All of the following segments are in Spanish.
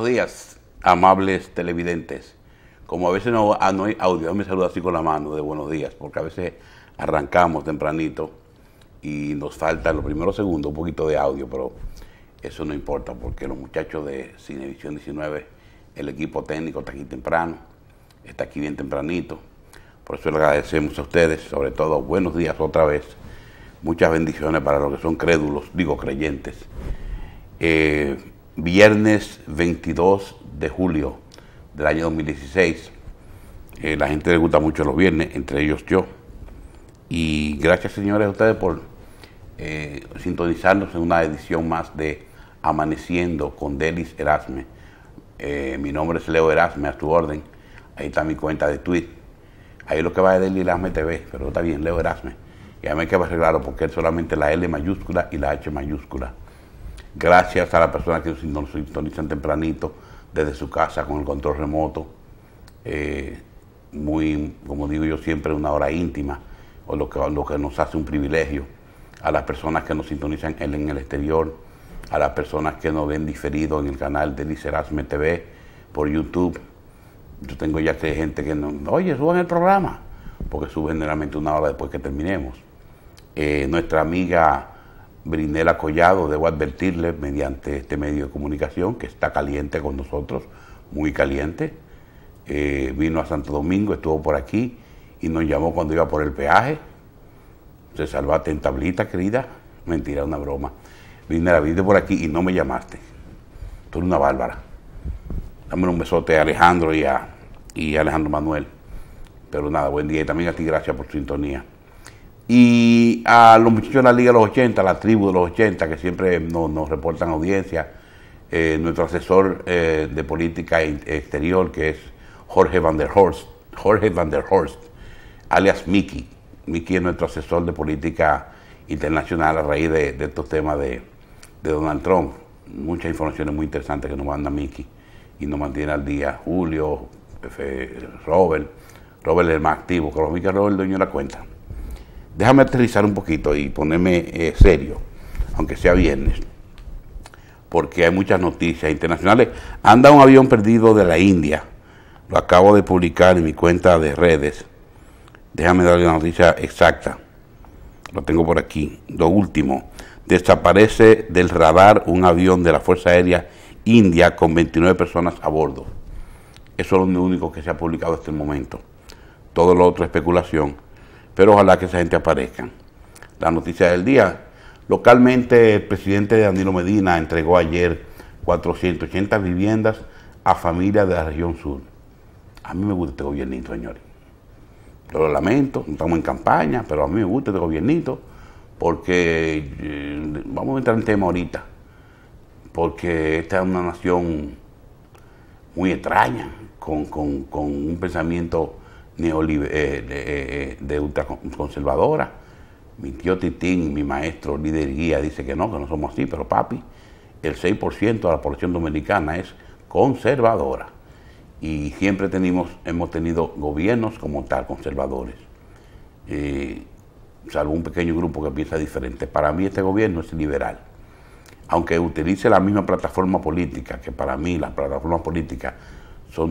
días, amables televidentes. Como a veces no hay audio, me saludo así con la mano de buenos días, porque a veces arrancamos tempranito y nos falta en los primeros segundos un poquito de audio, pero eso no importa, porque los muchachos de Cinevisión 19, el equipo técnico está aquí temprano, está aquí bien tempranito. Por eso le agradecemos a ustedes, sobre todo, buenos días otra vez. Muchas bendiciones para los que son crédulos, digo creyentes. Viernes 22 de julio del año 2016. La gente le gusta mucho los viernes, entre ellos yo. Y gracias, señores, a ustedes por sintonizarnos en una edición más de Amaneciendo con Delis Erasme. Mi nombre es Leo Erasme, a tu orden. Ahí está mi cuenta de Twitter. Ahí lo que va es Delis Erasme TV, pero está bien, Leo Erasme. Y a mí hay que arreglarlo porque es solamente la L mayúscula y la H mayúscula. Gracias a la persona que nos sintonizan tempranito desde su casa con el control remoto. Muy, como digo yo siempre, una hora íntima, o lo que nos hace un privilegio. A las personas que nos sintonizan en el exterior, a las personas que nos ven diferido en el canal de Delis Erasme TV por YouTube. Yo tengo ya gente que no, oye, suban el programa, porque suben generalmente una hora después que terminemos. Nuestra amiga Brinela Collado, debo advertirle mediante este medio de comunicación que está caliente con nosotros, muy caliente. Vino a Santo Domingo, estuvo por aquí y nos llamó cuando iba por el peaje. Se salvaste en tablita, querida. Mentira, una broma. Brinela, viniste por aquí y no me llamaste. Tú eres una bárbara. Dame un besote a Alejandro y a Alejandro Manuel. Pero nada, buen día y también a ti, gracias por tu sintonía. Y a los muchachos de la Liga de los 80, la tribu de los 80, que siempre nos reportan audiencia, nuestro asesor de política exterior, que es Jorge Van der Horst, alias Mickey. Mickey es nuestro asesor de política internacional a raíz de estos temas de Donald Trump. Muchas informaciones muy interesantes que nos manda Mickey y nos mantiene al día. Julio, Robert es el más activo, con los Mickey Robert el dueño de la cuenta. Déjame aterrizar un poquito y ponerme serio, aunque sea viernes, porque hay muchas noticias internacionales. Anda un avión perdido de la India, lo acabo de publicar en mi cuenta de redes. Déjame darle la noticia exacta, lo tengo por aquí. Lo último, desaparece del radar un avión de la Fuerza Aérea India con 29 personas a bordo. Eso es lo único que se ha publicado hasta el momento. Todo lo otro es especulación. Pero ojalá que esa gente aparezca. La noticia del día. Localmente, el presidente Danilo Medina entregó ayer 480 viviendas a familias de la región sur. A mí me gusta este gobiernito, señores. Yo lo lamento, no estamos en campaña, pero a mí me gusta este gobiernito porque, vamos a entrar en tema ahorita, porque esta es una nación muy extraña, con un pensamiento de ultraconservadora. Mi tío Titín, mi maestro líder y guía, dice que no somos así, pero papi, el 6% de la población dominicana es conservadora y siempre hemos tenido gobiernos como tal conservadores, salvo un pequeño grupo que piensa diferente. Para mí este gobierno es liberal, aunque utilice la misma plataforma política, que para mí las plataformas políticas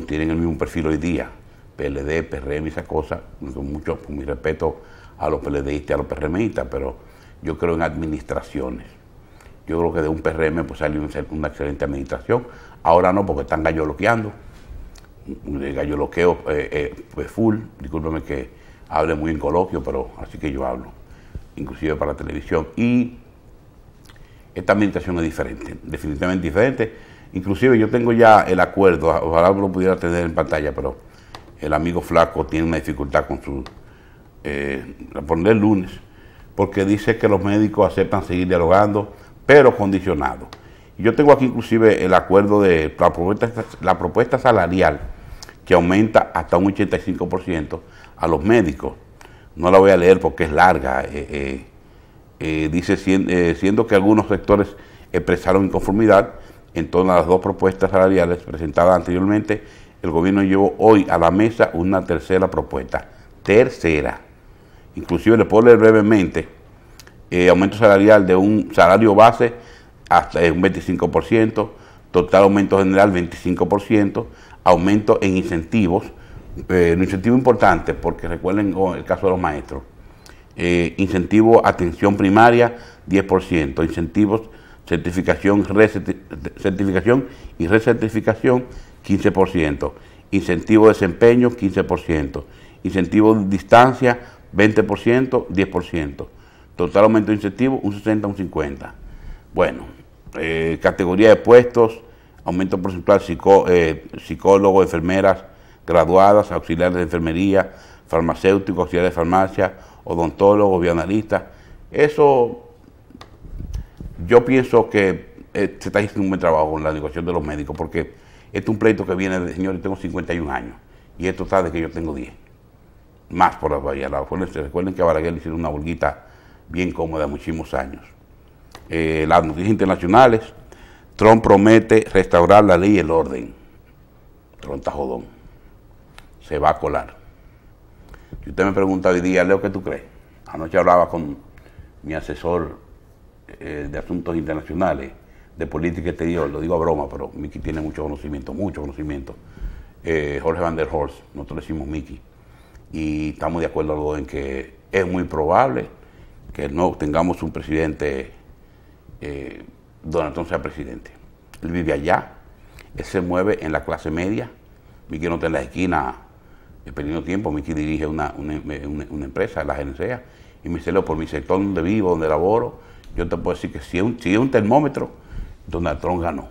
tienen el mismo perfil hoy día, PLD, PRM y esas cosas, con mi respeto a los PLDistas y a los PRMistas, pero yo creo en administraciones. Yo creo que de un PRM pues salió una excelente administración. Ahora no, porque están galloloqueando. El galloloqueo pues full, discúlpeme que hable muy en coloquio, pero así que yo hablo, inclusive para la televisión. Y esta administración es diferente, definitivamente diferente. Inclusive yo tengo ya el acuerdo, ojalá lo pudiera tener en pantalla, pero el amigo Flaco tiene una dificultad con poner el lunes, porque dice que los médicos aceptan seguir dialogando, pero condicionado. Y yo tengo aquí inclusive el acuerdo de la propuesta salarial que aumenta hasta un 85% a los médicos. No la voy a leer porque es larga. Dice, siendo que algunos sectores expresaron inconformidad en torno a las dos propuestas salariales presentadas anteriormente, el gobierno llevó hoy a la mesa una tercera propuesta. Inclusive le puedo leer brevemente. Aumento salarial de un salario base hasta un 25%, Total aumento general 25%, aumento en incentivos, un incentivo importante porque recuerden el caso de los maestros, incentivo atención primaria 10%, incentivos certificación y recertificación 15%, incentivo de desempeño 15%, incentivo de distancia 20%, 10%, total aumento de incentivo un 60, un 50. Bueno, categoría de puestos, aumento porcentual psicólogos, enfermeras graduadas, auxiliares de enfermería, farmacéuticos, auxiliares de farmacia, odontólogos, bioanalistas. Eso, yo pienso que se está haciendo un buen trabajo con la negociación de los médicos, porque este es un pleito que viene de, señor, yo tengo 51 años, y esto está de que yo tengo 10. Más por la bahía. Recuerden que a Balaguer le hicieron una bolguita bien cómoda muchísimos años. Las noticias internacionales, Trump promete restaurar la ley y el orden. Trump está jodón. Se va a colar. Si usted me pregunta hoy día, Leo, ¿qué tú crees? Anoche hablaba con mi asesor de asuntos internacionales, de política exterior, lo digo a broma, pero Miki tiene mucho conocimiento, Jorge Van der Horst, nosotros le decimos Miki, y estamos de acuerdo los dos en que es muy probable que no tengamos un presidente, Donald Trump sea presidente. Él vive allá, él se mueve en la clase media, Miki no está en la esquina perdiendo tiempo. Miki dirige una empresa, la GNCA, y me dice, Leo, por mi sector donde vivo, donde laboro, yo te puedo decir que si es un termómetro, Donald Trump ganó.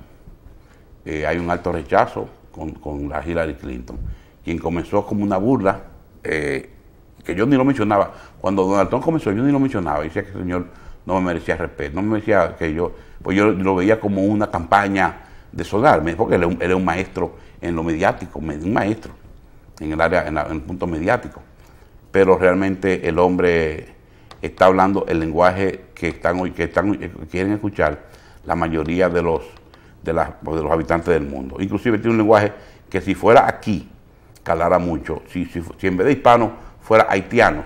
Hay un alto rechazo con la Hillary Clinton, quien comenzó como una burla, que yo ni lo mencionaba. Cuando Donald Trump comenzó, yo ni lo mencionaba. Decía que el señor no me merecía respeto, no me merecía que pues yo lo veía como una campaña de solarme, porque él era un maestro en lo mediático, un maestro en el área, en el punto mediático. Pero realmente el hombre está hablando el lenguaje que quieren escuchar la mayoría de los habitantes del mundo. Inclusive tiene un lenguaje que si fuera aquí, calara mucho. Si en vez de hispanos fuera haitianos,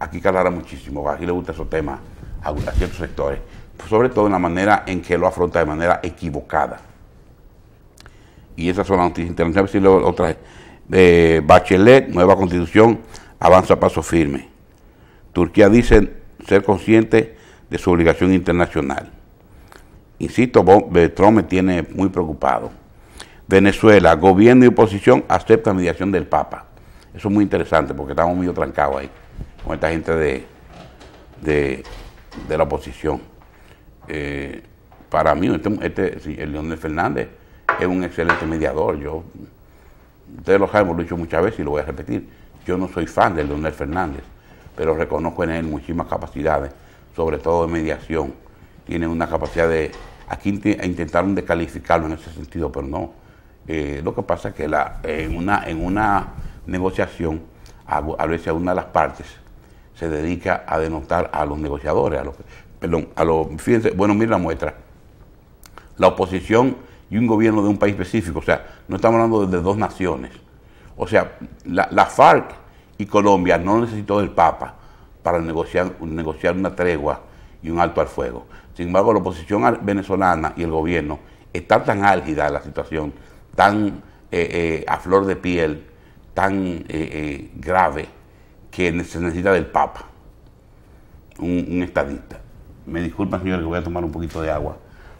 aquí calara muchísimo. Aquí le gustan esos temas a ciertos sectores, sobre todo en la manera en que lo afronta de manera equivocada. Y esas son las noticias internacionales. Y otra Bachelet, nueva constitución, avanza a paso firme. Turquía dice ser consciente de su obligación internacional. Insisto, Trump me tiene muy preocupado. Venezuela, gobierno y oposición aceptan mediación del Papa. Eso es muy interesante porque estamos muy trancados ahí con esta gente de la oposición. Para mí, el Leonel Fernández es un excelente mediador. Ustedes lo saben, lo he dicho muchas veces y lo voy a repetir. Yo no soy fan de Leonel Fernández, pero reconozco en él muchísimas capacidades, sobre todo de mediación. Tiene una capacidad de... Aquí intentaron descalificarlo en ese sentido, pero no. Lo que pasa es que en una negociación, a veces a una de las partes se dedica a denotar a los negociadores, fíjense, bueno, miren la muestra. La oposición y un gobierno de un país específico, o sea, no estamos hablando de dos naciones. O sea, la FARC y Colombia no necesitó del Papa para negociar una tregua y un alto al fuego. Sin embargo, la oposición venezolana y el gobierno está tan álgida la situación, tan a flor de piel, tan grave, que se necesita del Papa, un estadista. Me disculpan, señores, que voy a tomar un poquito de agua,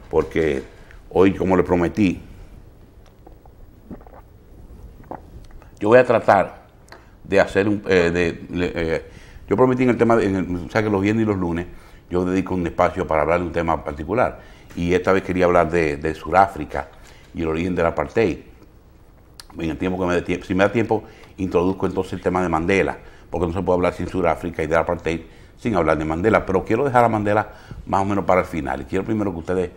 porque hoy, como le prometí, yo voy a tratar de hacer yo prometí en el tema, o sea que los viernes y los lunes, yo dedico un espacio para hablar de un tema particular. Y esta vez quería hablar de Sudáfrica y el origen del apartheid. En el tiempo que me dé tiempo, si me da tiempo, introduzco entonces el tema de Mandela, porque no se puede hablar sin Sudáfrica y del apartheid sin hablar de Mandela. Pero quiero dejar a Mandela más o menos para el final. Y quiero primero que ustedes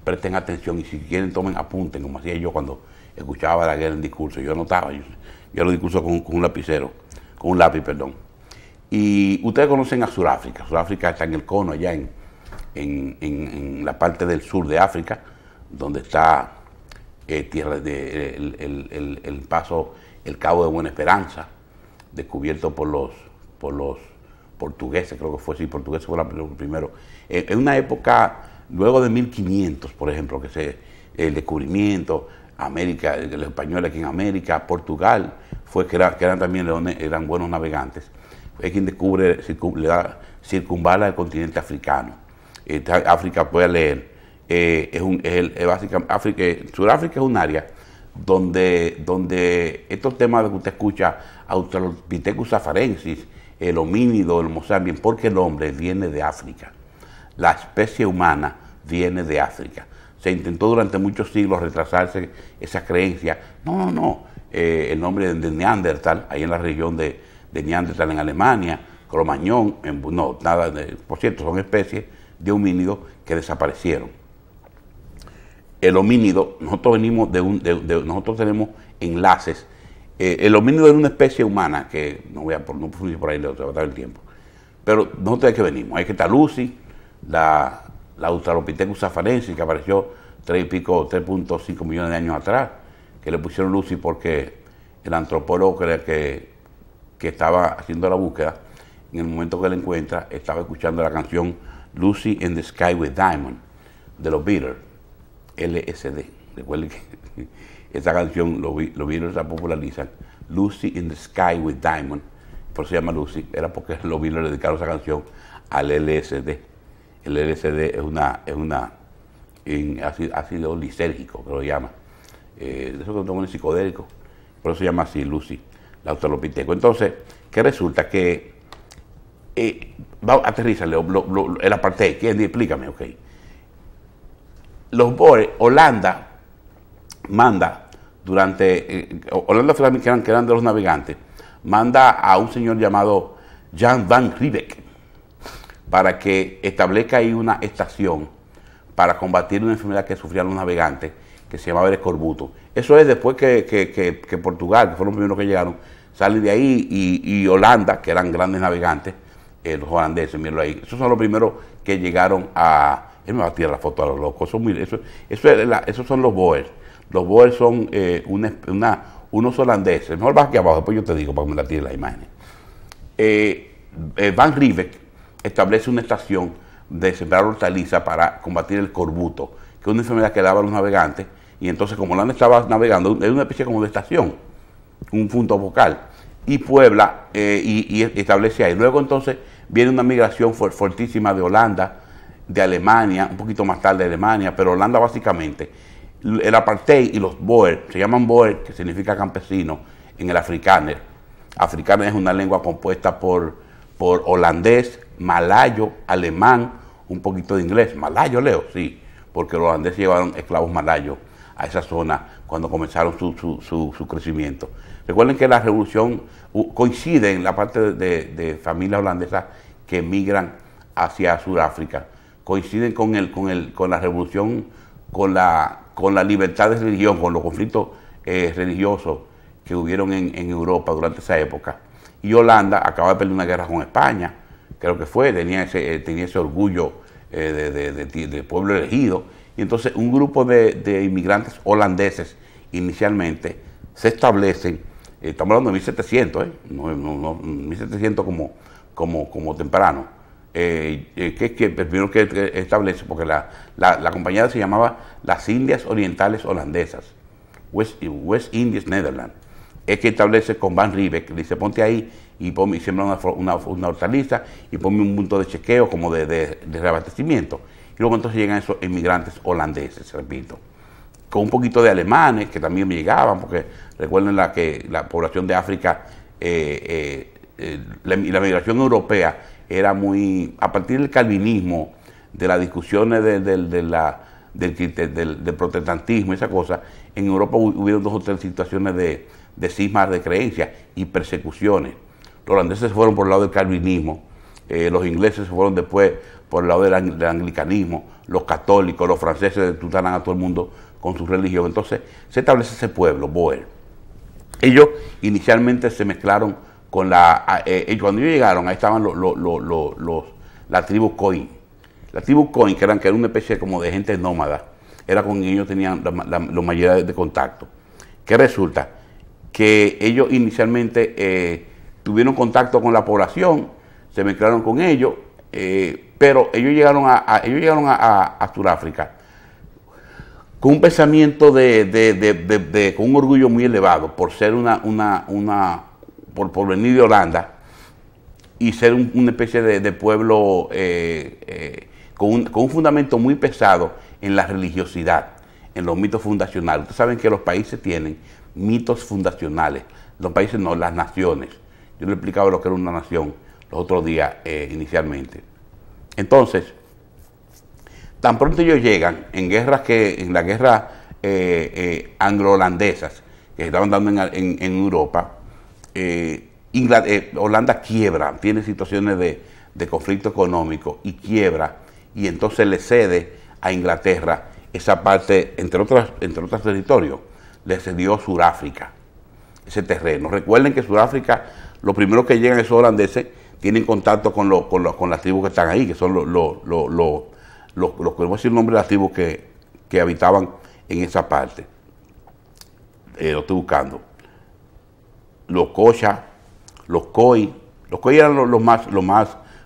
presten atención y si quieren tomen apunten, como hacía yo cuando escuchaba a Balaguer en discurso. Yo anotaba, yo lo discurso con un lapicero, con un lápiz, perdón. Y ustedes conocen a Sudáfrica. Sudáfrica está en el cono, allá en la parte del sur de África, donde está tierra el paso, el Cabo de Buena Esperanza, descubierto por los portugueses, creo que fue, sí, portugueses fue lo primero. En una época, luego de 1500, por ejemplo, que el descubrimiento, América, los españoles aquí en América, Portugal, fue que eran también eran buenos navegantes. Es quien descubre, circunvala el continente africano. África, puede leer, básicamente, Sudáfrica es un área donde estos temas de que usted escucha, Australopithecus afarensis, el homínido, el Homo sapiens, porque el hombre viene de África. La especie humana viene de África. Se intentó durante muchos siglos retrasarse esa creencia. No. El nombre de Neandertal, ahí en la región de Neandertal en Alemania, Cromañón, no, nada, por cierto, son especies de homínidos que desaparecieron. El homínido, nosotros venimos nosotros tenemos enlaces. El homínido es una especie humana que no profundizar por ahí, le va a dar el tiempo. Pero nosotros de qué venimos, ahí que está Lucy, la Australopithecus afarensis, que apareció 3.5 millones de años atrás, que le pusieron Lucy porque el antropólogo que estaba haciendo la búsqueda, en el momento que la encuentra, estaba escuchando la canción Lucy in the Sky with Diamond, de los Beatles, LSD. Recuerden que esa canción los Beatles la popularizan, Lucy in the Sky with Diamond, por eso se llama Lucy, era porque los Beatles dedicaron esa canción al LSD. El LSD es ácido lisérgico, que lo llama. De eso que toman psicodélico. Por eso se llama así, Lucy, la Australopithecus. Entonces, ¿qué resulta? Que aterrízale el apartheid. ¿Quién? Explícame, ok. Los Boers, Holanda manda Holanda, que eran de los navegantes, manda a un señor llamado Jan van Riebeeck para que establezca ahí una estación para combatir una enfermedad que sufrían los navegantes, que se llamaba el escorbuto. Eso es después que Portugal, que fueron los primeros que llegaron, salen de ahí, y Holanda, que eran grandes navegantes, los holandeses, mírenlo ahí. Esos son los primeros que llegaron a... Él me va a tirar la foto a los locos. Esos son los Boers. Los Boers son unos holandeses. Mejor vas aquí abajo, después yo te digo para que me la tire las imágenes. Van Riebeeck establece una estación de sembrar hortalizas para combatir el escorbuto, que es una enfermedad que daba a los navegantes, y entonces como Holanda estaba navegando, es una especie como de estación, un punto focal, y puebla y establece ahí. Luego entonces viene una migración fuertísima de Holanda, de Alemania, un poquito más tarde de Alemania, pero Holanda básicamente, el apartheid y los Boer, se llaman Boer, que significa campesino, en el afrikáner. Afrikáner es una lengua compuesta por holandés, malayo, alemán, un poquito de inglés. Malayo, Leo, sí, porque los holandeses llevaron esclavos malayos a esa zona cuando comenzaron su crecimiento. Recuerden que la revolución coincide en la parte de familias holandesas que emigran hacia Sudáfrica, coinciden con la revolución, con la libertad de religión, con los conflictos religiosos que hubieron en Europa durante esa época. Y Holanda acaba de perder una guerra con España, creo que fue, tenía ese orgullo de pueblo elegido. Y entonces un grupo de inmigrantes holandeses inicialmente se establecen, estamos hablando de 1700, no 1700 como temprano, que primero que establece, porque la compañía se llamaba las Indias Orientales Holandesas, West Indies Netherlands, es que establece con Van Riebeeck, le dice ponte ahí y siembra una hortaliza y ponme un punto de chequeo como de reabastecimiento. Y luego entonces llegan esos inmigrantes holandeses, repito, con un poquito de alemanes que también llegaban, porque recuerden que la población de África, la migración europea era muy, a partir del calvinismo, de las discusiones del protestantismo, esa cosa, en Europa hubieron 2 o 3 situaciones de cismas de creencias y persecuciones. Los holandeses se fueron por el lado del calvinismo, los ingleses se fueron después por el lado del anglicanismo, los católicos, los franceses tutelaban a todo el mundo con su religión. Entonces se establece ese pueblo, Boer. Ellos inicialmente se mezclaron con cuando ellos llegaron, ahí estaban la tribu Khoisan. La tribu Khoisan, que era una especie como de gente nómada, era con quien ellos tenían la mayoría de contacto. ¿Qué resulta? Que ellos inicialmente tuvieron contacto con la población, se mezclaron con ellos, pero ellos llegaron a Sudáfrica con un pensamiento con un orgullo muy elevado por ser por venir de Holanda y ser una especie de pueblo con un fundamento muy pesado en la religiosidad, en los mitos fundacionales. Ustedes saben que los países tienen mitos fundacionales, los países no, las naciones. Yo le explicaba lo que era una nación los otros días inicialmente. Entonces, tan pronto ellos llegan en la guerra anglo-holandesas que estaban dando en Europa, Holanda quiebra, tiene situaciones de conflicto económico y quiebra, y entonces le cede a Inglaterra esa parte, entre otros territorios, le cedió Sudáfrica, ese terreno. Recuerden que Sudáfrica, los primeros que llegan esos holandeses tienen contacto con las tribus que están ahí, que son los que voy a decir el nombre de las tribus que habitaban en esa parte. Lo estoy buscando. Los Cocha, los Khoi eran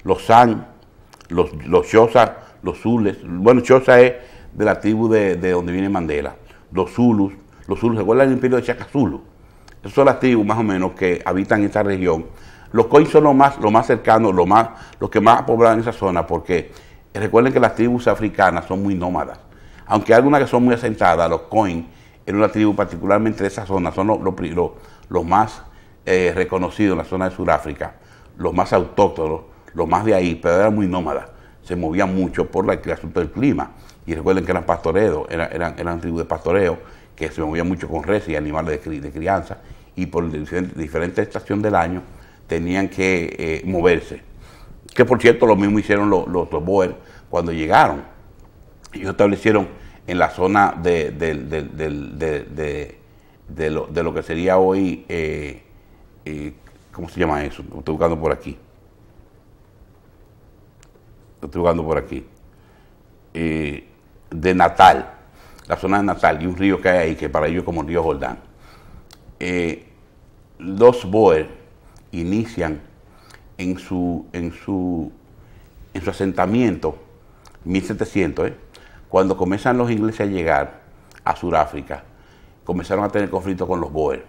los San, los Xhosa, los Zules. Bueno, Xhosa es de la tribu de donde viene Mandela. Los Zulus, ¿recuerdan el imperio de Shaka Zulu? Esas son las tribus más o menos que habitan esta región. Los Khoi son los más cercanos, los que más poblan esa zona, porque recuerden que las tribus africanas son muy nómadas. Aunque hay algunas que son muy asentadas, los Khoi eran una tribu particularmente de esa zona, son los más reconocidos en la zona de Sudáfrica, los más autóctonos, los más de ahí, pero eran muy nómadas, se movían mucho por el asunto del clima. Y recuerden que eran pastoreos, eran tribus de pastoreo, que se movían mucho con reses y animales de crianza, y por diferentes estaciones del año tenían que moverse. Que por cierto, lo mismo hicieron los Boer cuando llegaron. Ellos establecieron en la zona de lo que sería hoy, ¿cómo se llama eso? Lo estoy buscando por aquí. De Natal, la zona de Natal, y un río que hay ahí, que para ellos es como el río Jordán. Los Boer inician en su asentamiento, 1700, cuando comienzan los ingleses a llegar a Sudáfrica, comenzaron a tener conflicto con los Boer.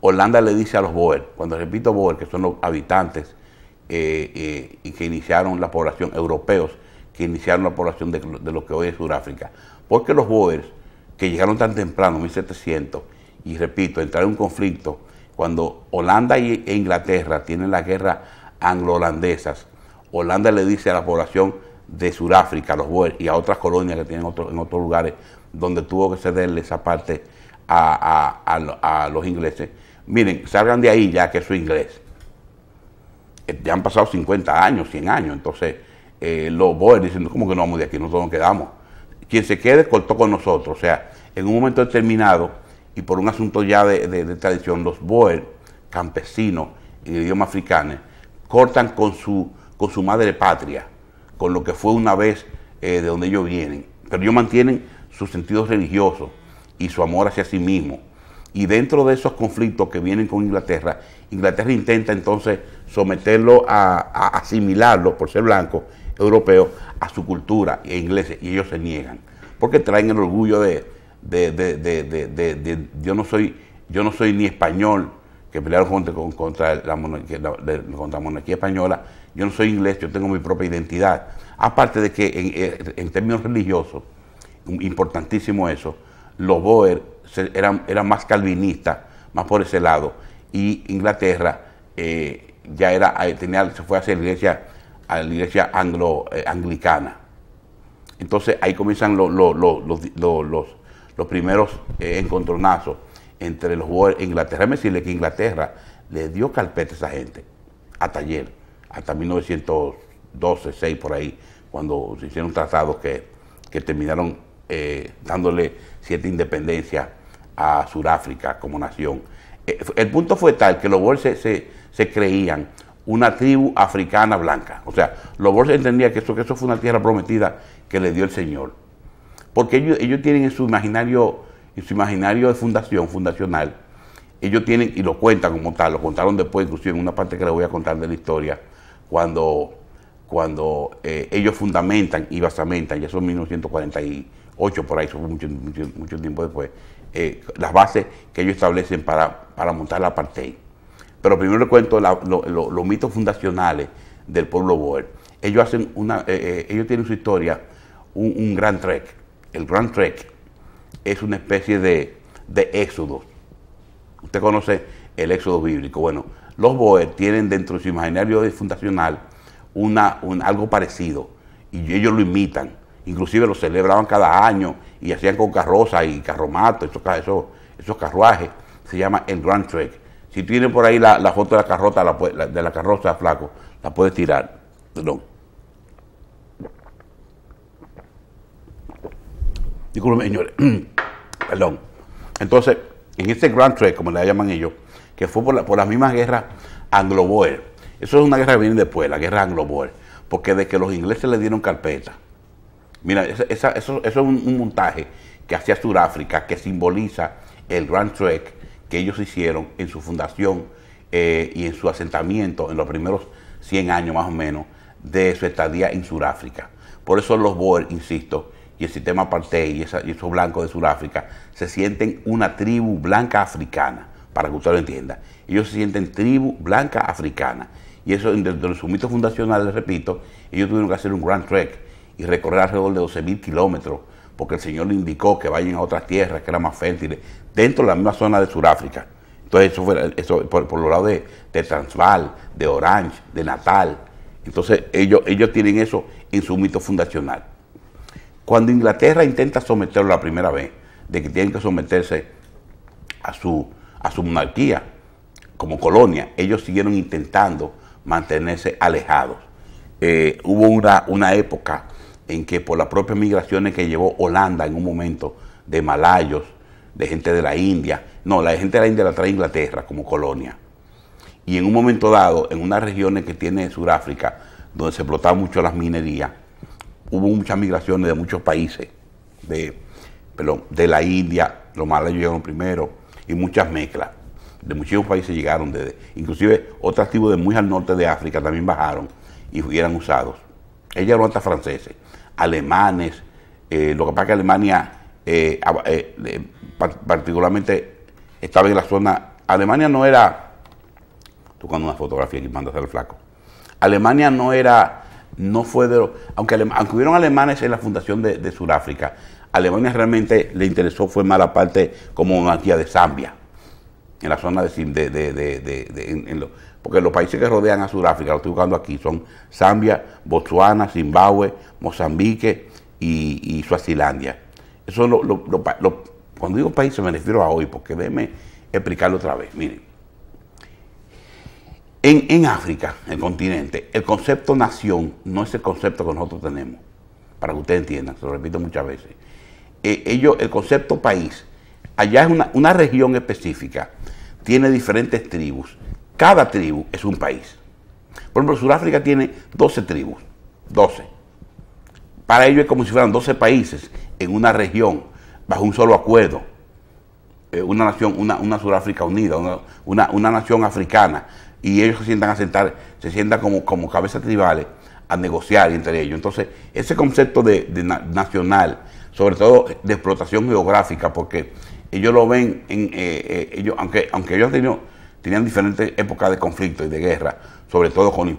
Holanda le dice a los Boer, cuando repito Boer, que son los habitantes y que iniciaron la población, europeos, que iniciaron la población de lo que hoy es Sudáfrica, porque los Boers, que llegaron tan temprano, 1700, y repito, entraron en un conflicto, cuando Holanda e Inglaterra tienen la guerra anglo-holandesas, Holanda le dice a la población de Sudáfrica, a los Boer y a otras colonias que tienen en otros lugares, donde tuvo que cederle esa parte a los ingleses, miren, salgan de ahí ya que eso es inglés. Ya han pasado 50 años, 100 años, entonces los Boer diciendo, ¿cómo que no vamos de aquí? Nosotros nos quedamos. Quien se quede cortó con nosotros, o sea, en un momento determinado, y por un asunto ya de tradición, los Boer, campesinos, en el idioma africano, cortan con su madre patria, con lo que fue una vez de donde ellos vienen, pero ellos mantienen sus sentidos religiosos y su amor hacia sí mismos. Y dentro de esos conflictos que vienen con Inglaterra, Inglaterra intenta entonces someterlo a asimilarlo, por ser blanco, europeo, a su cultura e ingleses, y ellos se niegan, porque traen el orgullo yo no soy ni español, que pelearon contra la monarquía española, yo no soy inglés, yo tengo mi propia identidad. Aparte de que en términos religiosos, importantísimo eso, los Boer eran más calvinistas, más por ese lado, y Inglaterra se fue hacia la iglesia anglicana. Entonces ahí comienzan los primeros encontronazos entre los Boer e Inglaterra. Déjame decirle que Inglaterra le dio carpeta a esa gente hasta ayer, hasta 1912, 6 por ahí, cuando se hicieron tratados que terminaron dándole cierta independencia a Sudáfrica como nación. El punto fue tal que los Boer se creían una tribu africana blanca. O sea, los Boer entendían que eso fue una tierra prometida que le dio el Señor. Porque ellos tienen en su imaginario de fundacional, ellos tienen, y lo cuentan como tal, lo contaron después, inclusive en una parte que les voy a contar de la historia, cuando ellos fundamentan y basamentan, ya son 1948, por ahí, eso fue mucho tiempo después, las bases que ellos establecen para montar la apartheid. Pero primero les cuento los mitos fundacionales del pueblo Boer. Ellos ellos tienen su historia, un Grand Trek. El Grand Trek es una especie de éxodo. Usted conoce el éxodo bíblico. Bueno, los Boer tienen dentro de su imaginario fundacional algo parecido, y ellos lo imitan. Inclusive lo celebraban cada año y hacían con carroza y carromato, esos carruajes. Se llama el Grand Trek. Si tienen por ahí la foto de la carroza, flaco, la puedes tirar. Perdón. Disculpen, señores. Perdón. Entonces, en este Grand Trek, como le llaman ellos, que fue por las mismas guerras anglo-boer. Eso es una guerra que viene después, la guerra anglo-boer, porque de que los ingleses le dieron carpeta. Mira, eso es un montaje que hacía Sudáfrica, que simboliza el Grand Trek que ellos hicieron en su fundación y en su asentamiento en los primeros 100 años más o menos de su estadía en Sudáfrica. Por eso los Boer, insisto, y el sistema apartheid y esos blancos de Sudáfrica se sienten una tribu blanca africana, para que usted lo entienda. Ellos se sienten tribu blanca africana. Y eso, dentro de su mito fundacional, les repito, ellos tuvieron que hacer un Grand Trek y recorrer alrededor de 12.000 kilómetros, porque el Señor le indicó que vayan a otras tierras que eran más fértiles, dentro de la misma zona de Sudáfrica. Entonces eso por los lados de Transvaal, de Orange, de Natal. Entonces ellos tienen eso en su mito fundacional. Cuando Inglaterra intenta someterlo la primera vez, de que tienen que someterse a su monarquía como colonia, ellos siguieron intentando mantenerse alejados. Hubo una época en que por las propias migraciones que llevó Holanda en un momento, de malayos, de gente de la India, la gente de la India la trae Inglaterra como colonia. Y en un momento dado, en unas regiones que tiene Sudáfrica, donde se explotaban mucho las minerías, hubo muchas migraciones de muchos países, de la India, los malayos llegaron primero, y muchas mezclas. De muchísimos países llegaron, inclusive otras tribus de muy al norte de África también bajaron y fueran usados. Ellos eran hasta franceses, alemanes, lo que pasa es que Alemania particularmente estaba en la zona. Alemania no era, tocando una fotografía aquí, manda a hacer el flaco. Alemania no fue de aunque hubieron alemanes en la fundación de Sudáfrica, Alemania realmente le interesó fue más la parte como monarquía de Zambia, en la zona porque los países que rodean a Sudáfrica, lo estoy buscando aquí, son Zambia, Botsuana, Zimbabue, Mozambique y Suazilandia. Eso cuando digo países me refiero a hoy, porque déjeme explicarlo otra vez. Miren, en África, el continente, el concepto nación no es el concepto que nosotros tenemos, para que ustedes entiendan, se lo repito muchas veces. El concepto país, allá es una región específica, tiene diferentes tribus. Cada tribu es un país. Por ejemplo, Sudáfrica tiene 12 tribus, 12. Para ellos es como si fueran 12 países en una región, bajo un solo acuerdo. Una nación, una Sudáfrica unida, una nación africana. Y ellos se sientan como cabezas tribales a negociar entre ellos. Entonces, ese concepto de nacional, sobre todo de explotación geográfica, porque ellos lo ven, aunque ellos tenían diferentes épocas de conflicto y de guerra, sobre todo con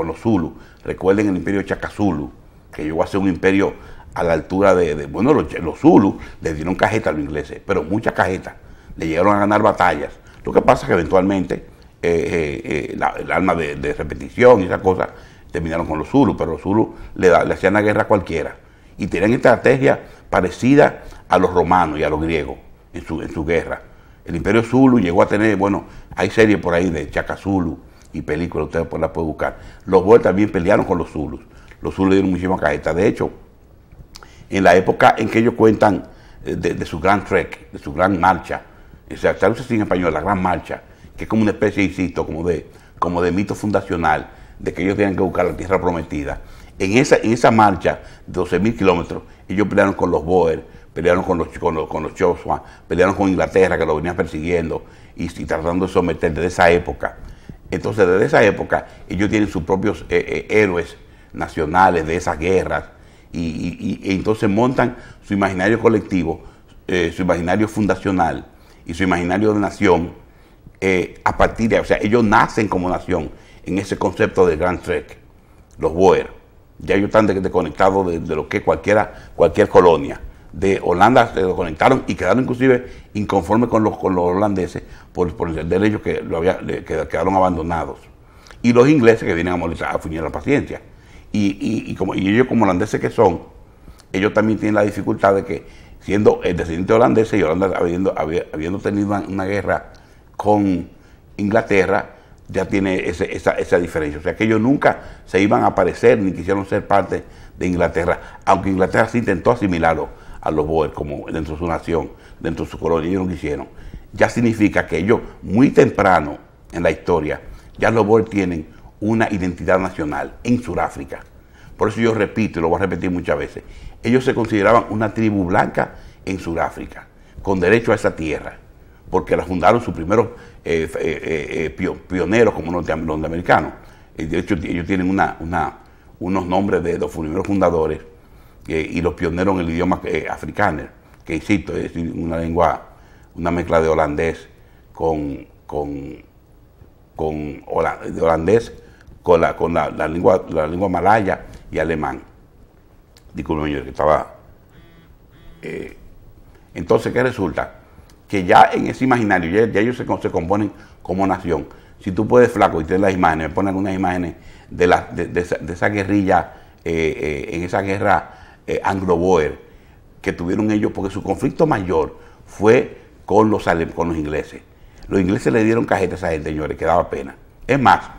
los Zulu. Recuerden el imperio Chacazulu, que llegó a ser un imperio a la altura los Zulu le dieron cajeta a los ingleses, pero muchas cajetas, le llegaron a ganar batallas. Lo que pasa es que eventualmente el arma de repetición y esas cosas terminaron con los Zulu, pero los Zulu le hacían la guerra a cualquiera. Y tenían estrategia parecida a los romanos y a los griegos en su guerra. El imperio Zulu llegó a tener, hay series por ahí de Chacazulu y películas, ustedes las pueden buscar. Los Boer también pelearon con los Zulus. Los Zulus le dieron muchísimas cajetas. De hecho, en la época en que ellos cuentan de su gran trek, de su gran marcha, se traduce así en español, la gran marcha, que es como una especie, insisto, como de mito fundacional, de que ellos tenían que buscar la tierra prometida. En esa marcha de 12.000 kilómetros, ellos pelearon con los Boer, pelearon con los Choswan, pelearon con Inglaterra, que lo venían persiguiendo y tratando de someter desde esa época. Entonces, desde esa época, ellos tienen sus propios héroes, nacionales de esas guerras, y entonces montan su imaginario colectivo, su imaginario fundacional y su imaginario de nación a partir de, o sea, ellos nacen como nación en ese concepto del Grand Trek, los Boer. Ya ellos están desconectados de lo que cualquier colonia. De Holanda se desconectaron y quedaron inclusive inconformes con los holandeses por entender ellos que quedaron abandonados. Y los ingleses que vienen a fuñir la paciencia. Y ellos como holandeses que son, ellos también tienen la dificultad de que siendo descendientes holandeses y Holanda habiendo tenido una guerra con Inglaterra, ya tiene esa diferencia. O sea que ellos nunca se iban a aparecer ni quisieron ser parte de Inglaterra, aunque Inglaterra sí intentó asimilarlo a los Boer como dentro de su nación, dentro de su colonia, ellos no quisieron. Ya significa que ellos muy temprano en la historia, ya los Boer tienen una identidad nacional en Sudáfrica. Por eso yo repito, y lo voy a repetir muchas veces, ellos se consideraban una tribu blanca en Sudáfrica, con derecho a esa tierra, porque la fundaron sus primeros pioneros como los norteamericanos. De hecho, ellos tienen unos nombres de los primeros fundadores y los pioneros en el idioma africano, que insisto, es una lengua, una mezcla de holandés con la lengua malaya y alemán. Disculpen, yo que estaba. Entonces, ¿qué resulta? Que ya en ese imaginario, ya ellos se componen como nación. Si tú puedes, flaco, y tienes las imágenes, me ponen algunas imágenes de esa guerrilla, en esa guerra anglo-boer que tuvieron ellos, porque su conflicto mayor fue con los ingleses. Los ingleses le dieron cajeta a esa gente, señores, que daba pena. Es más,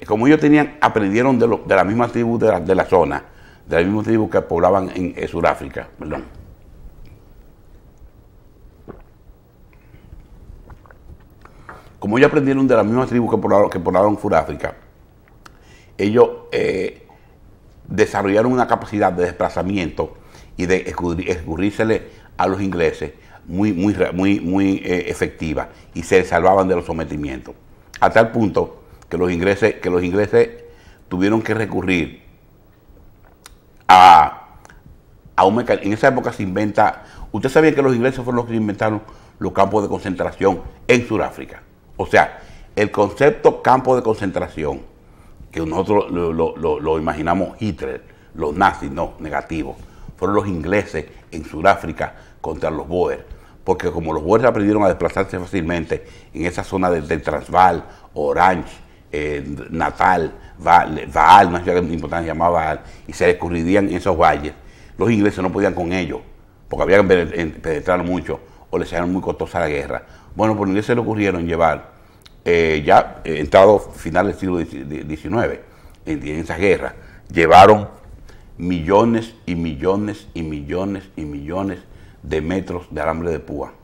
como ellos aprendieron de la misma tribu de la zona, de la misma tribu que poblaban en Sudáfrica, perdón. Como ellos aprendieron de la misma tribu que poblaban Sudáfrica, ellos desarrollaron una capacidad de desplazamiento y de escurrírsele a los ingleses muy efectiva, y se salvaban de los sometimientos. A tal punto que los ingleses tuvieron que recurrir a un mecanismo. En esa época se inventa. Usted sabía que los ingleses fueron los que inventaron los campos de concentración en Sudáfrica. O sea, el concepto campo de concentración, que nosotros lo imaginamos Hitler, los nazis, no, negativo. Fueron los ingleses en Sudáfrica contra los Boer, porque como los Boer aprendieron a desplazarse fácilmente en esa zona del Transvaal, Orange, Natal, Vaal, una ciudad importante llamada Vaal, y se escurrirían en esos valles, los ingleses no podían con ellos, porque habían penetrado mucho o les era muy costosa la guerra. Bueno, por los ingleses le ocurrieron llevar, ya entrado final del siglo XIX, en esa guerra, llevaron millones y millones y millones y millones de metros de alambre de púa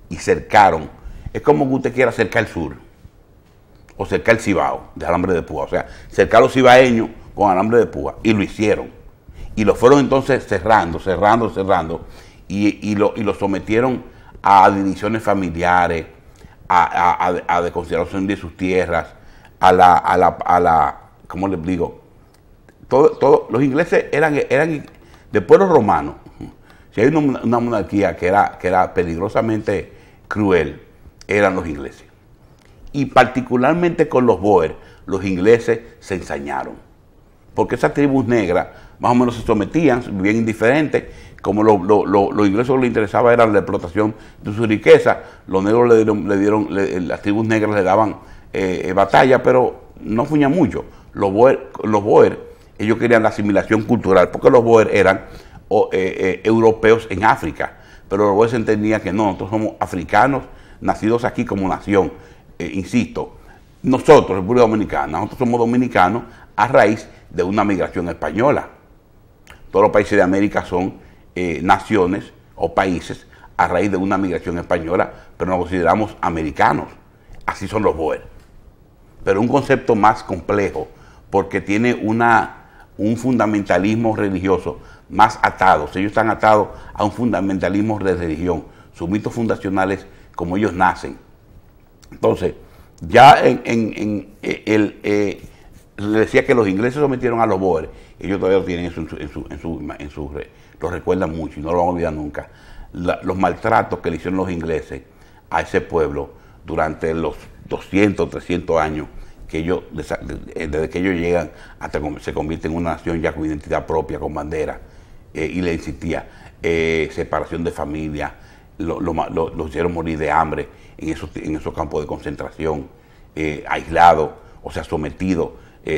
y cercaron. Es como que usted quiera cercar el sur o cercar el Cibao de alambre de púa, o sea, cercar los cibaeños con alambre de púa, y lo hicieron, y lo fueron entonces cerrando y lo sometieron a divisiones familiares, a desconsideración de sus tierras, a la ¿cómo les digo? Los ingleses eran de pueblo romano. Si hay una monarquía que era peligrosamente cruel, eran los ingleses. Y particularmente con los Boer, los ingleses se ensañaron. Porque esas tribus negras más o menos se sometían, bien indiferentes. Como los ingleses les interesaba era la explotación de su riqueza, los negros las tribus negras le daban batalla, pero no fuñan mucho. Los Boer, ellos querían la asimilación cultural, porque los Boer eran europeos en África, pero los Boer entendían que no, nosotros somos africanos, nacidos aquí como nación. Insisto, nosotros, República Dominicana, nosotros somos dominicanos a raíz de una migración española. Todos los países de América son naciones o países a raíz de una migración española, pero nos consideramos americanos. Así son los Boer. Pero un concepto más complejo, porque tiene un fundamentalismo religioso más atado. Ellos están atados a un fundamentalismo de religión. Sus mitos fundacionales, como ellos nacen. Entonces, ya le decía que los ingleses sometieron a los boers, ellos todavía lo tienen lo recuerdan mucho y no lo van a olvidar nunca, los maltratos que le hicieron los ingleses a ese pueblo durante los 200, 300 años que ellos, desde que ellos llegan hasta que se convierten en una nación ya con identidad propia, con bandera, y le existía separación de familia, los hicieron morir de hambre en esos campos de concentración, aislados, o sea, sometidos,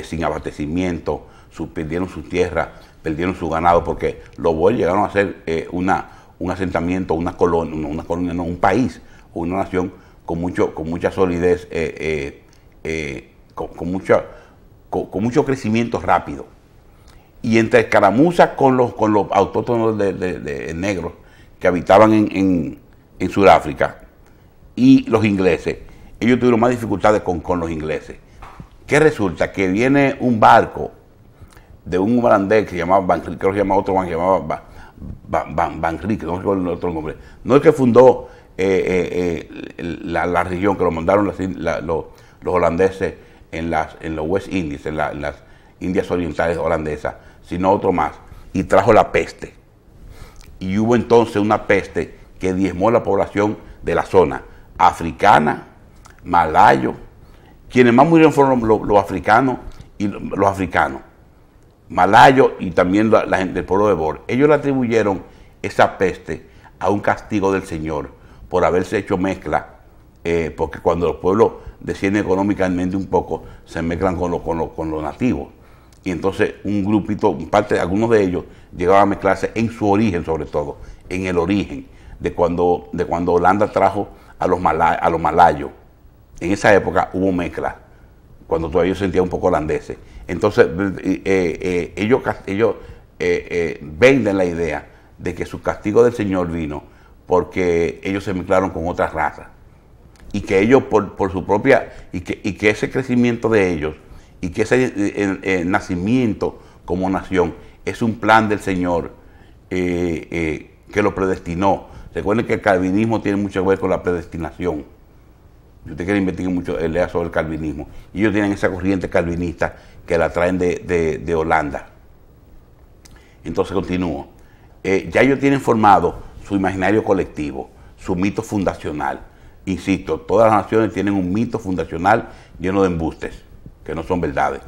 sin abastecimiento, perdieron su tierra, perdieron su ganado, porque los boers llegaron a ser un asentamiento, una colonia, no, un país, una nación con mucha solidez, con mucho crecimiento rápido. Y entre escaramuzas con los autóctonos de negros que habitaban en Sudáfrica y los ingleses, ellos tuvieron más dificultades con los ingleses. ¿Qué resulta? Que viene un barco de un holandés que se llamaba Van Rieck, creo que se llamaba otro Van, que se llamaba Van Rieck, no recuerdo el otro nombre. No es que fundó la región, que lo mandaron los holandeses en los West Indies, en las Indias Orientales holandesas, sino otro más, y trajo la peste. Y hubo entonces una peste que diezmó la población de la zona africana, malayo. Quienes más murieron fueron los africanos, malayos, y también la gente del pueblo de Boer. Ellos le atribuyeron esa peste a un castigo del Señor por haberse hecho mezcla, porque cuando los pueblos descienden económicamente un poco, se mezclan con los nativos. Y entonces un grupito, algunos de ellos llegaban a mezclarse en su origen, sobre todo, en el origen de cuando Holanda trajo a los malayos. En esa época hubo mezcla, cuando todavía se sentían un poco holandeses. Entonces ellos venden la idea de que su castigo del Señor vino porque ellos se mezclaron con otras razas, y que ellos por su propia, y que ese crecimiento de ellos, y que ese nacimiento como nación es un plan del Señor que lo predestinó. Recuerden que el calvinismo tiene mucho que ver con la predestinación. Si usted quiere investigar mucho, lea sobre el calvinismo. Y ellos tienen esa corriente calvinista que la traen de Holanda. Entonces continúo. Ya ellos tienen formado su imaginario colectivo, su mito fundacional. Insisto, todas las naciones tienen un mito fundacional lleno de embustes, que no son verdades.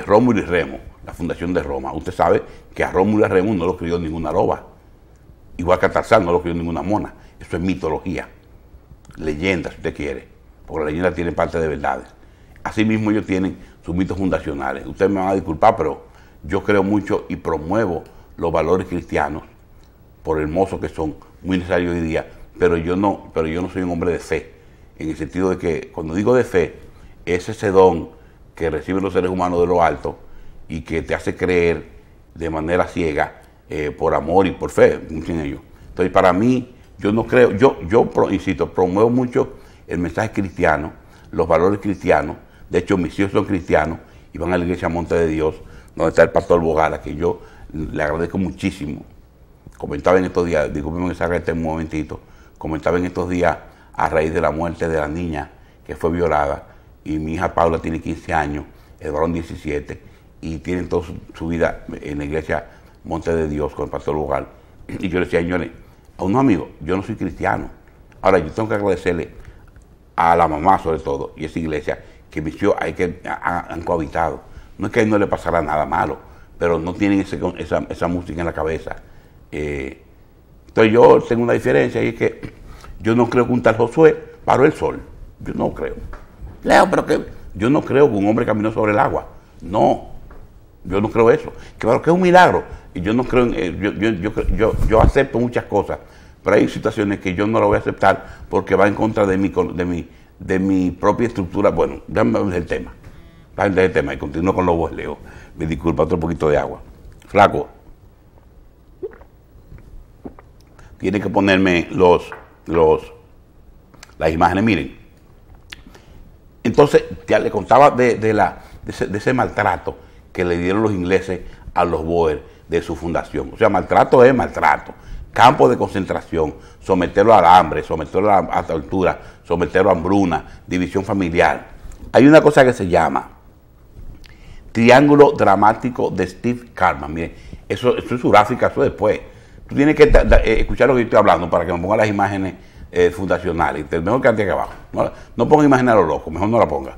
Rómulo y Remo, la fundación de Roma. Usted sabe que a Rómulo y a Remo no lo crió ninguna loba. Igual que a Tarzán no lo crió ninguna mona. Eso es mitología. Leyenda, si usted quiere. Porque la leyenda tiene parte de verdades. Asimismo, ellos tienen sus mitos fundacionales. Ustedes me van a disculpar, pero yo creo mucho y promuevo los valores cristianos, por hermosos que son, muy necesarios hoy día, pero yo no soy un hombre de fe, en el sentido de que, cuando digo de fe, es ese don que reciben los seres humanos de lo alto y que te hace creer de manera ciega, por amor y por fe, mucho en ellos. Entonces, para mí, yo no creo, insisto, promuevo mucho el mensaje cristiano, los valores cristianos. De hecho, mis hijos son cristianos y van a la iglesia Monte de Dios, donde está el pastor Bogala, que yo le agradezco muchísimo. Comentaba en estos días, discúlpenme que salga un momentito, comentaba en estos días a raíz de la muerte de la niña que fue violada, y mi hija Paula tiene 15 años, el varón 17, y tienen toda su vida en la iglesia Monte de Dios con el pastor Bogal. Y yo le decía, señores, a unos amigos, yo no soy cristiano. Ahora, yo tengo que agradecerle a la mamá, sobre todo, y esa iglesia, que mis hijos han cohabitado. No es que a él no le pasará nada malo, pero no tienen esa música en la cabeza. Entonces yo tengo una diferencia, y es que yo no creo que un tal Josué paró el sol. Yo no creo. Leo, pero que yo no creo que un hombre caminó sobre el agua. No, yo no creo eso. Claro que es un milagro. Y yo no creo yo acepto muchas cosas, pero hay situaciones que yo no las voy a aceptar porque va en contra de mi propia estructura. Bueno, déjame el tema. Déjame el tema y continúo con los boleos. Me disculpa, otro poquito de agua. Flaco, tiene que ponerme las imágenes, miren. Entonces, ya le contaba de ese maltrato que le dieron los ingleses a los boers de su fundación. O sea, maltrato es maltrato. Campo de concentración, someterlo al hambre, someterlo a tortura, someterlo a hambruna, división familiar. Hay una cosa que se llama Triángulo dramático de Steve Cartman. Miren, eso es Sudáfrica, eso después. Tú tienes que escuchar lo que yo estoy hablando para que me ponga las imágenes fundacionales. Mejor que antes que abajo. No ponga imágenes a lo loco, mejor no la ponga.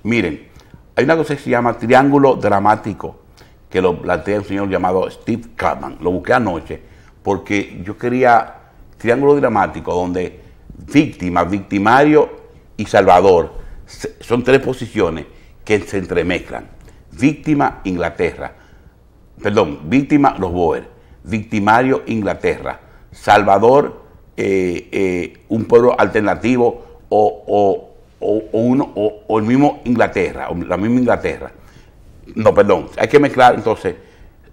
Miren, hay una cosa que se llama triángulo dramático, que lo plantea un señor llamado Steve Cartman. Lo busqué anoche porque yo quería triángulo dramático donde víctima, victimario y salvador son tres posiciones que se entremezclan. Víctima, Inglaterra. Perdón, víctima, los Boer. Victimario, Inglaterra. Salvador, un pueblo alternativo o el mismo Inglaterra, o la misma Inglaterra. No, perdón, hay que mezclar, entonces,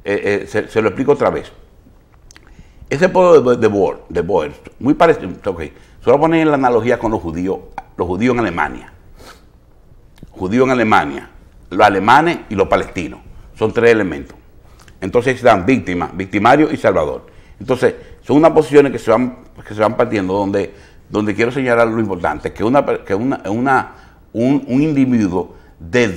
se lo explico otra vez. Ese pueblo de Boer, muy parecido, okay. Solo poner en la analogía con los judíos en Alemania. Judíos en Alemania, los alemanes y los palestinos, son tres elementos. Entonces se dan víctima, victimario y salvador. Entonces, son unas posiciones que se van partiendo donde quiero señalar lo importante, que un individuo de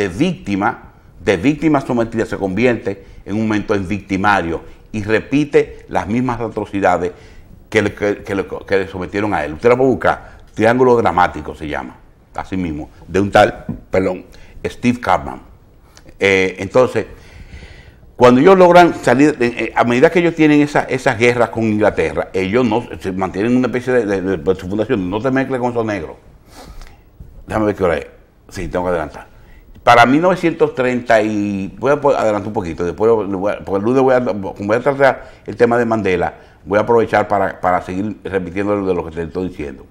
víctima sometida se convierte en un momento en victimario y repite las mismas atrocidades que le sometieron a él. Usted la puede buscar, triángulo dramático se llama, así mismo, de un tal, Steve Cartman. Entonces, cuando ellos logran salir, a medida que ellos tienen esas guerras con Inglaterra, ellos no se mantienen una especie de su fundación, no se mezcle con esos negros. Déjame ver qué hora es. Sí, tengo que adelantar. Para 1930, y voy a adelantar un poquito, después, porque el lunes voy a tratar el tema de Mandela, voy a aprovechar para seguir repitiendo de lo que te estoy diciendo.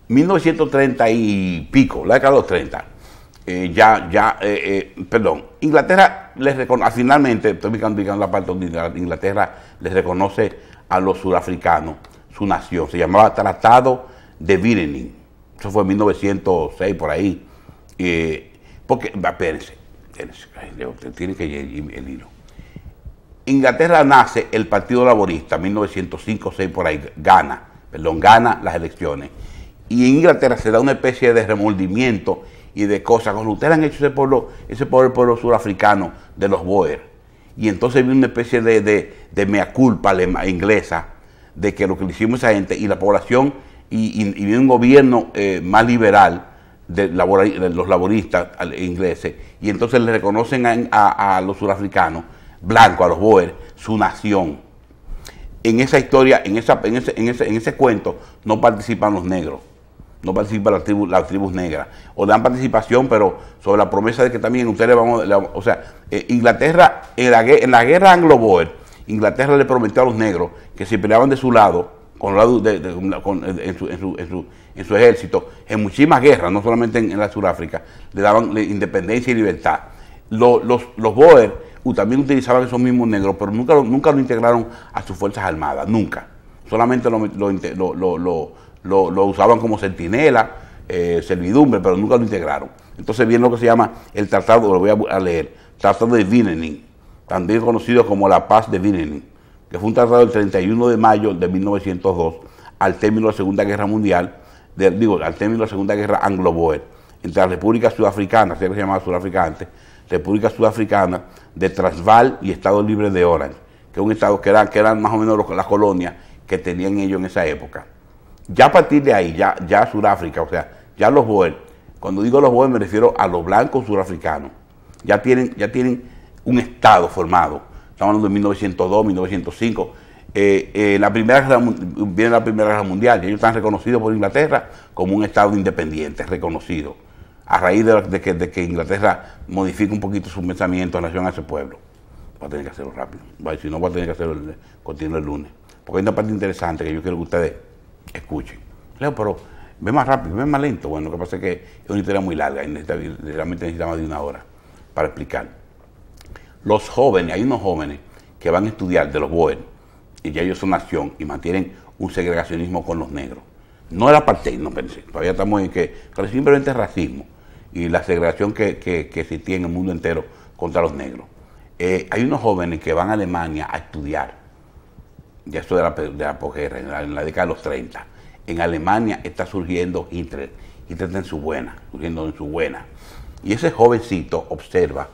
1930 y pico, la década de los 30, Inglaterra les reconoce, finalmente, estoy ubicando la parte donde Inglaterra les reconoce a los surafricanos su nación, se llamaba Tratado de Virening, eso fue en 1906 por ahí, porque, espérense, tiene que ir el hilo. Inglaterra nace el Partido Laborista, 1905-6 por ahí, gana las elecciones. Y en Inglaterra se da una especie de remordimiento y de cosas. Cuando ustedes han hecho ese pueblo surafricano de los Boer, y entonces viene una especie de mea culpa inglesa de que lo que le hicimos a esa gente y la población, y viene un gobierno más liberal de los laboristas ingleses, y entonces le reconocen a los surafricanos blancos, a los Boer, su nación. En esa historia, en ese cuento, no participan los negros, no participan las tribus negras, o dan participación, pero sobre la promesa de que también ustedes Inglaterra, en la guerra anglo-boer, Inglaterra le prometió a los negros que si peleaban de su lado, en su ejército, en muchísimas guerras, no solamente en la Sudáfrica, le daban independencia y libertad. Los Boer también utilizaban esos mismos negros, pero nunca lo integraron a sus fuerzas armadas, nunca. Solamente lo usaban como centinela, servidumbre, pero nunca lo integraron. Entonces viene lo que se llama el tratado, lo voy a leer, Tratado de Virening, también conocido como la Paz de Virening, que fue un tratado del 31 de mayo de 1902, al término de la Segunda Guerra Mundial, al término de la Segunda Guerra Anglo-Boer, entre la República Sudafricana, se llamaba Sudáfrica antes, República Sudafricana de Transvaal y Estado Libre de Orange, que es un estado que eran más o menos las colonias que tenían ellos en esa época. Ya a partir de ahí, ya Sudáfrica, o sea, ya los Boer, cuando digo los Boer me refiero a los blancos surafricanos, ya tienen un estado formado. Estamos hablando de 1902, 1905. Viene la Primera Guerra Mundial y ellos están reconocidos por Inglaterra como un estado independiente, reconocido, a raíz de que Inglaterra modifica un poquito su pensamiento en relación a ese pueblo. Va a tener que hacerlo rápido, si no va a tener que hacerlo continuo el lunes, porque hay una parte interesante que yo quiero que ustedes escuchen. Leo, pero ve más rápido, ve más lento. Bueno, lo que pasa es que es una historia muy larga y realmente necesita más de una hora para explicar. Los jóvenes, hay unos jóvenes que van a estudiar de los Boer, y ya ellos son nación y mantienen un segregacionismo con los negros. No era apartheid, no pensé, todavía estamos en pero simplemente racismo y la segregación que existía en el mundo entero contra los negros. Hay unos jóvenes que van a Alemania a estudiar, ya esto de la posguerra, en la década de los 30. En Alemania está surgiendo Hitler está surgiendo en su buena. Y ese jovencito observa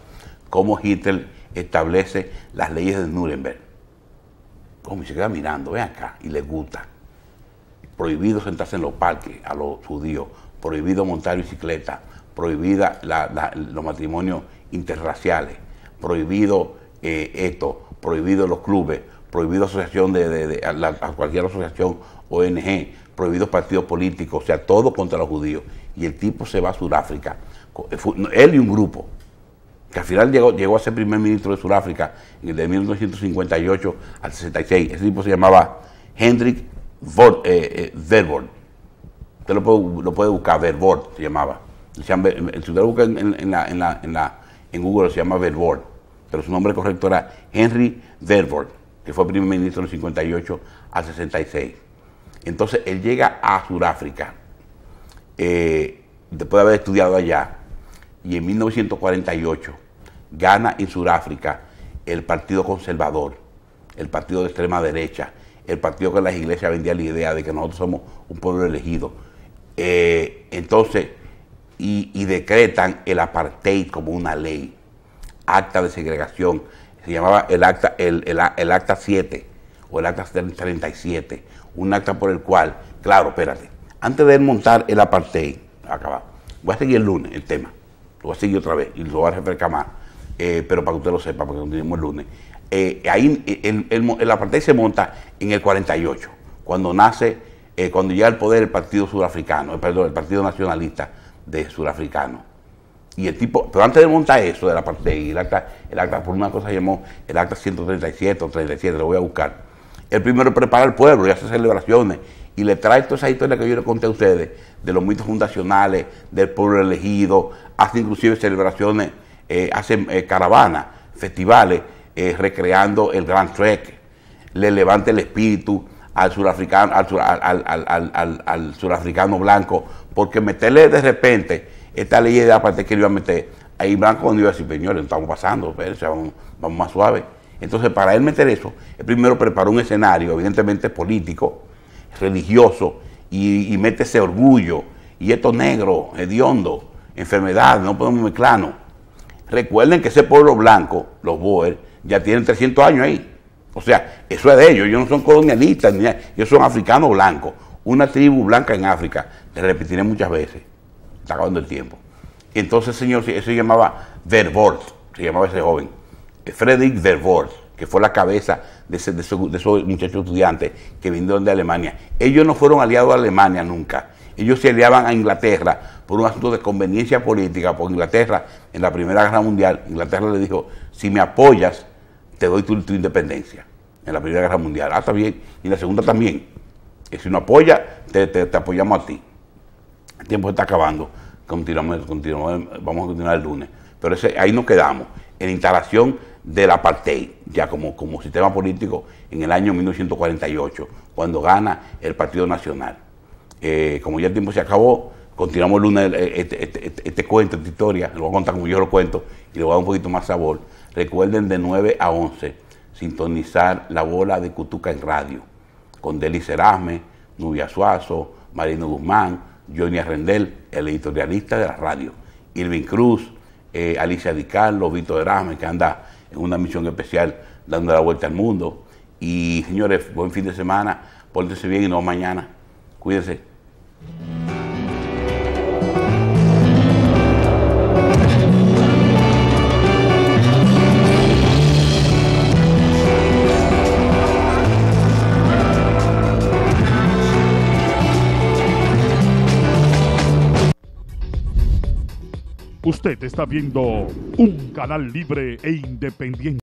cómo Hitler establece las leyes de Nuremberg. Como se queda mirando, ven acá, y le gusta. Prohibido sentarse en los parques a los judíos, prohibido montar bicicleta, prohibida los matrimonios interraciales, prohibido esto, prohibido los clubes, prohibido asociación a cualquier asociación ONG, prohibidos partidos políticos, o sea, todo contra los judíos. Y el tipo se va a Sudáfrica, él y un grupo, que al final llegó a ser primer ministro de Sudáfrica en el de 1958 al 66. Ese tipo se llamaba Hendrik Verwoerd. Usted lo puede buscar, Verwoerd se llamaba. Si usted lo busca en Google se llama Verwoerd, pero su nombre correcto era Henry Verwoerd, que fue primer ministro del 58 al 66. Entonces él llega a Sudáfrica, después de haber estudiado allá, y en 1948 gana en Sudáfrica el Partido Conservador, el partido de extrema derecha, el partido que las iglesias vendía la idea de que nosotros somos un pueblo elegido. Entonces, y decretan el apartheid como una ley, acta de segregación, se llamaba el acta 7 o el acta 37, un acta por el cual, claro, espérate, antes de él montar el apartheid, acaba, voy a seguir el lunes el tema, lo voy a seguir otra vez y lo voy a refrescar más, pero para que usted lo sepa, porque continuemos el lunes. Ahí el apartheid se monta en el 48, cuando nace, cuando llega al poder el Partido Surafricano, el Partido Nacionalista de Surafricano. Y el tipo, pero antes de montar eso del apartheid, el acta por una cosa se llamó el acta 137 o 37, lo voy a buscar. El primero prepara al pueblo y hace celebraciones y le trae toda esa historia que yo les conté a ustedes, de los mitos fundacionales, del pueblo elegido, hace inclusive celebraciones, hace caravanas, festivales, recreando el Grand Trek, le levanta el espíritu al surafricano, al surafricano blanco, porque meterle de repente esta ley de apartheid que le iba a meter, ahí blanco cuando iba a decir, señores, estamos pasando, vamos más suave. Entonces, para él meter eso, él primero preparó un escenario, evidentemente político, religioso, y mete ese orgullo, y esto negro, hediondo, enfermedad, no podemos mezclarnos. Recuerden que ese pueblo blanco, los Boer, ya tienen 300 años ahí. O sea, eso es de ellos, ellos no son colonialistas, ellos son africanos blancos. Una tribu blanca en África, le repetiré muchas veces, está acabando el tiempo. Y entonces, señor, eso se llamaba Verwoerd, se llamaba ese joven, Fredrik Verwoerd, que fue la cabeza de esos muchachos estudiantes que vinieron de Alemania. Ellos no fueron aliados a Alemania nunca. Ellos se aliaban a Inglaterra por un asunto de conveniencia política, porque Inglaterra, en la Primera Guerra Mundial, Inglaterra le dijo, si me apoyas, te doy tu independencia. En la Primera Guerra Mundial. Ah, está bien. Y en la Segunda también. Que si no apoyas, te apoyamos a ti. El tiempo se está acabando. Continuamos, vamos a continuar el lunes. Pero ahí nos quedamos, en la instalación del apartheid, ya como sistema político en el año 1948, cuando gana el Partido Nacional. Como ya el tiempo se acabó, continuamos el lunes este cuento, esta historia, lo voy a contar como yo lo cuento y le voy a dar un poquito más sabor. Recuerden de 9 a 11 sintonizar La Bola de Cutuca en radio, con Delis Erasme, Nubia Suazo, Marino Guzmán, Johnny Arrendel, el editorialista de la radio, Irving Cruz, Alicia Di Carlo, Víctor Erasme, que anda en una misión especial dando la vuelta al mundo. Y señores, buen fin de semana, pórtense bien y nos vemos mañana. Cuídense. Usted está viendo un canal libre e independiente.